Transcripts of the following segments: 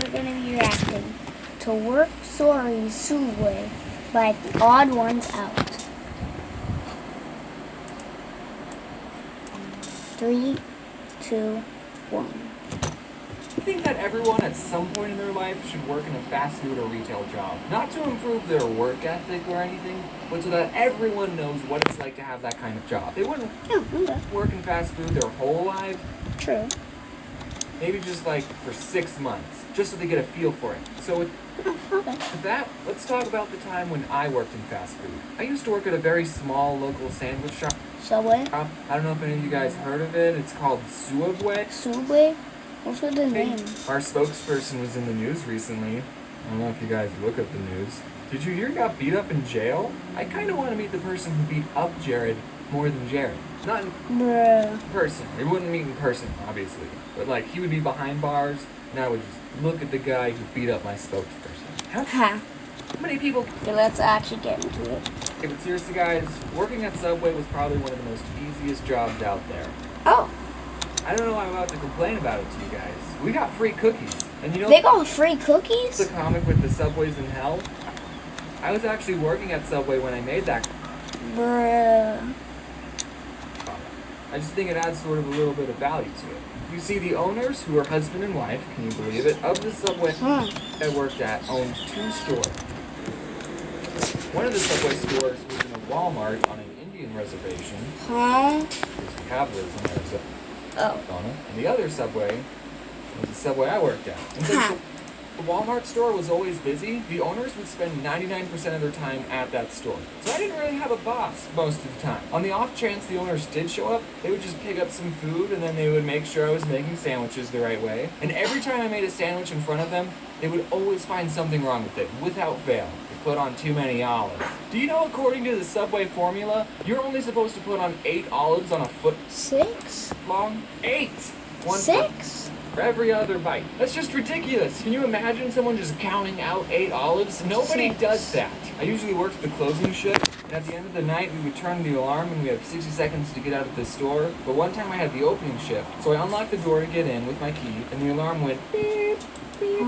we're going to be reacting to Work Sorry Subway by The Odd Ones Out. 3, 2, 1. I think that everyone at some point in their life should work in a fast food or retail job. Not to improve their work ethic or anything, but so that everyone knows what it's like to have that kind of job. They wouldn't work in fast food their whole life. True. Maybe just like for 6 months, just so they get a feel for it. So with that, let's talk about the time when I worked in fast food. I used to work at a very small local sandwich shop. Subway? I don't know if any of you guys heard of it. It's called Subway. Subway? What's with the name? Our spokesperson was in the news recently. I don't know if you guys look at the news. Did you hear he got beat up in jail? I kind of want to meet the person who beat up Jared more than Jared. Not in person. We wouldn't meet in person, obviously. But like, he would be behind bars, and I would just look at the guy who beat up my spokesperson. How many people... Okay, let's actually get into it. Okay, but seriously guys, working at Subway was probably one of the most easiest jobs out there. Oh. I don't know why I'm about to complain about it to you guys. We got free cookies. And you know... They got free cookies? The comic with the Subways in Hell? I was actually working at Subway when I made that. Bruh. I just think it adds sort of a little bit of value to it. You see, the owners, who are husband and wife, can you believe it, of the Subway I worked at, owned 2 stores. One of the Subway stores was in a Walmart on an Indian reservation. Because we have those in Arizona. And the other Subway was the Subway I worked at. And since the Walmart store was always busy, the owners would spend 99% of their time at that store. So I didn't really have a boss most of the time. On the off chance the owners did show up, they would just pick up some food and then they would make sure I was making sandwiches the right way. And every time I made a sandwich in front of them, they would always find something wrong with it, without fail. They put on too many olives. Do you know, according to the Subway formula, you're only supposed to put on 8 olives on a foot 6 long? 8! 6? For every other bite. That's just ridiculous. Can you imagine someone just counting out 8 olives? Nobody does that. I usually worked the closing shift, and at the end of the night we would turn the alarm and we had 60 seconds to get out of the store. But one time I had the opening shift, so I unlocked the door to get in with my key, and the alarm went beep, beep,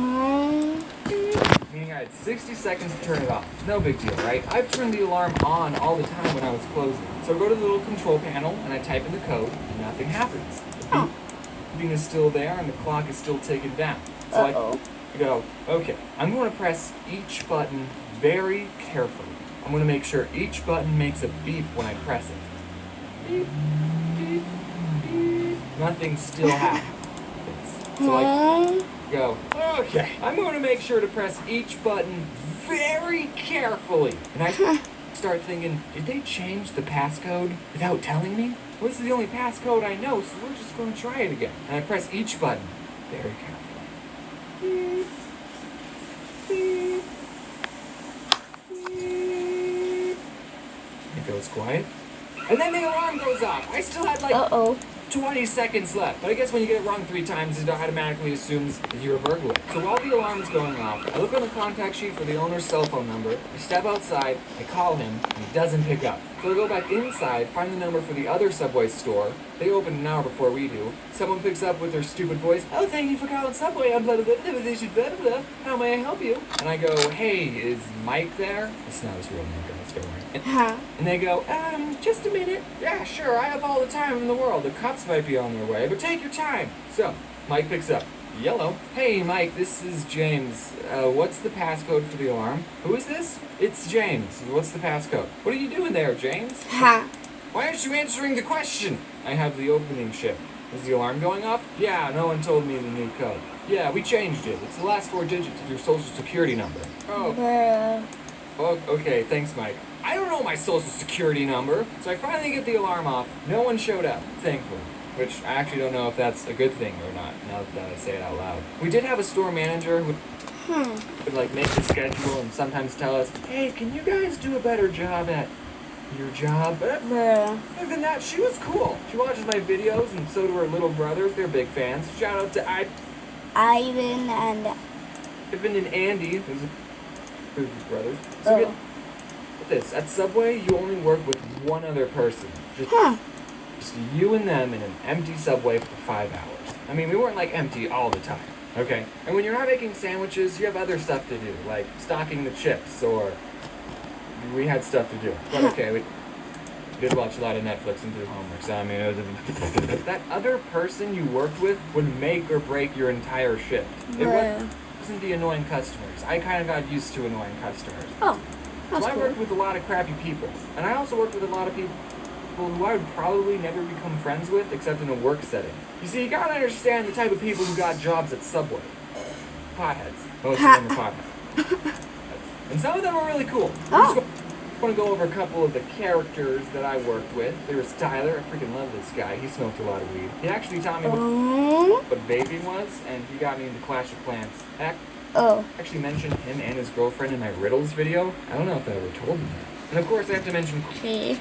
beep, meaning I had 60 seconds to turn it off. No big deal, right? I've turned the alarm on all the time when I was closing. So I go to the little control panel and I type in the code, and nothing happens. The beep is still there and the clock is still ticking down. So I go, okay, I'm going to press each button very carefully. I'm going to make sure each button makes a beep when I press it. Beep, beep, beep. Nothing still happens. So I go, okay, I'm going to make sure to press each button very carefully. And I start thinking, did they change the passcode without telling me? Well, this is the only passcode I know, so we're just going to try it again. And I press each button very carefully. Beep, beep, beep. It goes quiet. And then the alarm goes off. I still had like 20 seconds left. But I guess when you get it wrong 3 times, it automatically assumes that you're a burglar. So while the alarm is going off, I look on the contact sheet for the owner's cell phone number. I step outside, I call him, and he doesn't pick up. So I go back inside, find the number for the other Subway store. They open an hour before we do. Someone picks up with their stupid voice, "Oh, thank you for calling Subway. I'm blah, blah, blah, blah, blah, blah, blah. How may I help you?" And I go, "Hey, is Mike there?" It's not his real name, guys, don't worry. And they go, just a minute. Yeah, sure, I have all the time in the world. The cops might be on their way, but take your time. So, Mike picks up. Yellow. "Hey, Mike, this is James. What's the passcode for the alarm?" "Who is this?" "It's James. What's the passcode?" "What are you doing there, James?" "Why aren't you answering the question?" "I have the opening shift." "Is the alarm going off?" "Yeah, no one told me the new code." "Yeah, we changed it. It's the last 4 digits of your social security number." "Oh. Okay, thanks, Mike." "I don't know my social security number." So I finally get the alarm off. No one showed up, thankfully. Which I actually don't know if that's a good thing or not, now that I say it out loud. We did have a store manager who would like make the schedule and sometimes tell us, "Hey, can you guys do a better job at your job?" But other than that, she was cool. She watches my videos and so do her little brothers. They're big fans. Shout out to Ivan and Andy, who's his brothers. So get this, at Subway, you only work with one other person. Just you and them in an empty Subway for 5 hours. I mean, we weren't like empty all the time. Okay. And when you're not making sandwiches, you have other stuff to do, like stocking the chips, or we had stuff to do. But okay, we did watch a lot of Netflix and do homework. So I mean, it was that other person you worked with would make or break your entire shift. It wasn't the annoying customers. I kind of got used to annoying customers. Oh, that's So I cool. worked with a lot of crappy people, and I also worked with a lot of people who I would probably never become friends with, except in a work setting. You see, you gotta understand the type of people who got jobs at Subway. Potheads. Most of them are potheads. And some of them are really cool. Oh. I want to go over a couple of the characters that I worked with. There was Tyler. I freaking love this guy. He smoked a lot of weed. He actually taught me what vaping was, and he got me into Clash of Clans. I actually mentioned him and his girlfriend in my riddles video. I don't know if I ever told him that. And of course, I have to mention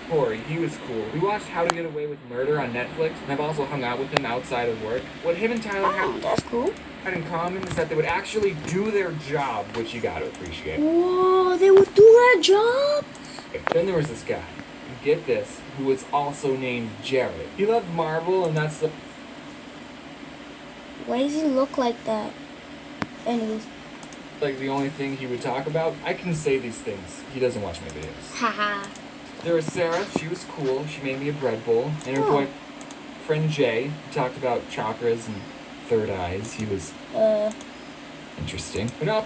Corey. He was cool. We watched How to Get Away with Murder on Netflix, and I've also hung out with him outside of work. What him and Tyler had in common is that they would actually do their job, which you gotta appreciate. Whoa, they would do their job? Then there was this guy, get this, who was also named Jared. He loved Marvel, and that's the... Why does he look like that? Anyways. Like the only thing he would talk about. I can say these things. He doesn't watch my videos. Haha. There was Sarah. She was cool. She made me a bread bowl. And her boyfriend Jay, who talked about chakras and third eyes. He was interesting. But no.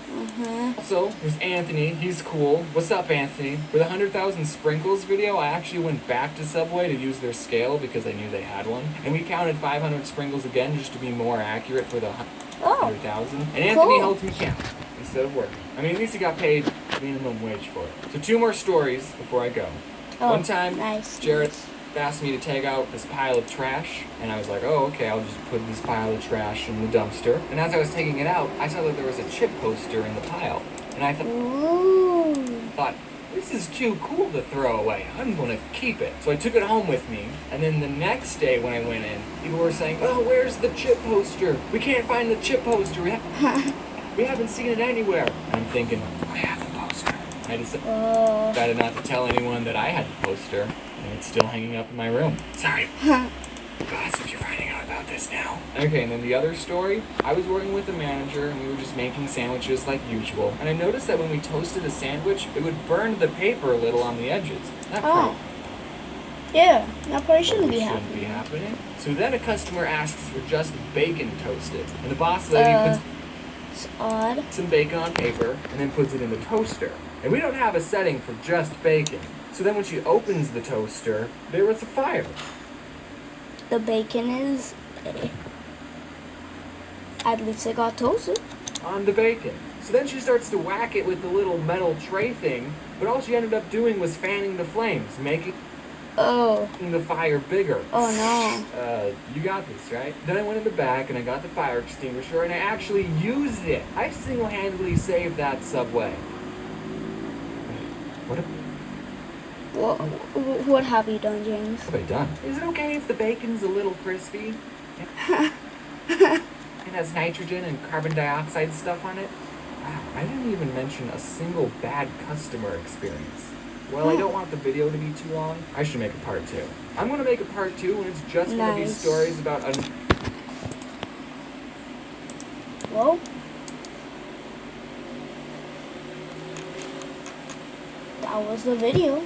Also, there's Anthony. He's cool. What's up, Anthony? For the 100,000 sprinkles video, I actually went back to Subway to use their scale because I knew they had one. And we counted 500 sprinkles again just to be more accurate for the 100,000. And Anthony helped me count instead of working. I mean, at least he got paid minimum wage for it. So 2 more stories before I go. One time, Jared asked me to take out this pile of trash, and I was like, oh, okay, I'll just put this pile of trash in the dumpster. And as I was taking it out, I saw that there was a chip poster in the pile. And I thought, this is too cool to throw away. I'm going to keep it. So I took it home with me, and then the next day when I went in, people were saying, oh, where's the chip poster? We can't find the chip poster. We haven't seen it anywhere. And I'm thinking, I have the poster. I decided not to tell anyone that I had the poster, and it's still hanging up in my room. Sorry. Boss, if you're finding out about this now. Okay, and then the other story, I was working with a manager, and we were just making sandwiches like usual. And I noticed that when we toasted a sandwich, it would burn the paper a little on the edges. Yeah, that probably shouldn't be happening. So then a customer asks for just bacon toasted, and the boss lady puts some bacon on paper and then puts it in the toaster. And we don't have a setting for just bacon. So then when she opens the toaster, there was a fire. The bacon is... At least it got toasted. On the bacon. So then she starts to whack it with the little metal tray thing, but all she ended up doing was fanning the flames, making the fire bigger. Oh no. You got this, right? Then I went in the back and I got the fire extinguisher and I actually used it. I single-handedly saved that Subway. What have you done, James? What have I done? Is it okay if the bacon's a little crispy? It has nitrogen and carbon dioxide stuff on it? Wow, I didn't even mention a single bad customer experience. Well, I don't want the video to be too long. I should make a part 2. I'm going to make a part 2 and it's just going to be stories about... Well... That was the video.